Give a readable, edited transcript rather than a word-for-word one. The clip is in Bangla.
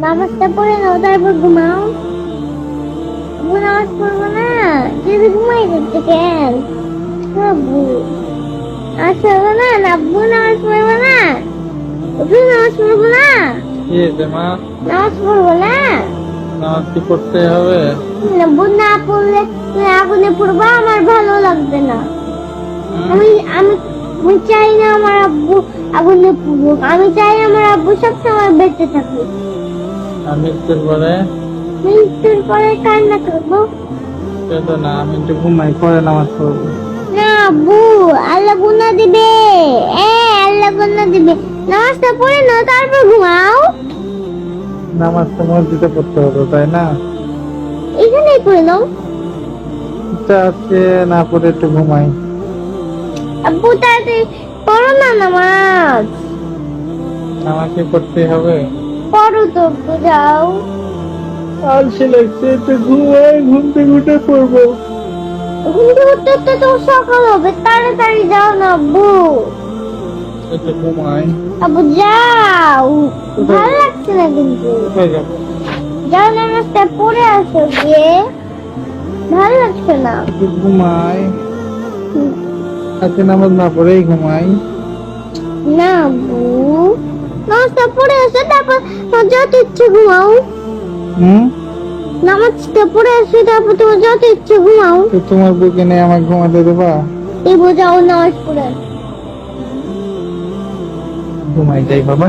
নামাজটা পড়ে নাও তারপর ঘুমাও। আব্বু নামাজ পড়বো না, যদি ঘুমাই করতে কেন? আব্বু নামাজ পড়বো না, আব্বু নামাজ পড়বো না, তুমি নামাজ পড়বো না, কি হয়েছে মা? নামাজ পড়বো না। নামাজ কি পড়তে হবে? আব্বু না পড়লে তুমি আগুনে পড়বা, আমার ভালো লাগবে না। হুম? আমি আমি আমি চাই না আমার আব্বু আগুনে পড়ুক, আমি চাই আমার আব্বু সবসময় বেঁচে থাকুক। আমি একটু পরে মৃত্যুর পরে কান্না করবো কেঁদো না, আমি একটু ঘুমাই, পরে নামাজ পড়বো। না আব্বু, আল্লাহ গুনাহ দিবে। আল্লাহ গুনাহ দিবে। নামাজটা পড়ে নাও তারপর ঘুমাও। নামাজ তো মসজিদে পড়তে হবে, তাই না? এখানেই পড়ে নাও। ইচ্ছা আছে না, পড়ে একটু ঘুমাই। আব্বু তাড়াতাড়ি পড়ো না নামাজ। নামাজ কি পড়তে হবে? পড়ো তো আব্বু, যাও। আলসে লাগছে, একটু ঘুমাই, ঘুম থেকে উঠে পড়বো। ঘুম থেকে উঠতে উঠতে তো সকাল হবে, তাড়াতাড়ি যাও না আব্বু। একটু ঘুমাই। আব্বু যাও, ভালো লাগছে না কিন্তু। কোথায় যাবো? যাও নামাজটা পড়ে আসো গিয়ে, ভালো লাগছে না। একটু ঘুমাই। আজকে নামাজ না পড়েই ঘুমাই। না আব্বু, নামাজটা পড়ে আসো তারপর তোমার যত ইচ্ছে ঘুমাও। হুম? নামাজটা পড়ে আসো তারপর তোমার যত ইচ্ছে ঘুমাও। তো তোমার বুকে নিয়ে আমাকে ঘুমাতে দেবা? এই বোঝাও নামাজ পড়ে আসো। ঘুমাই যাই বাবা।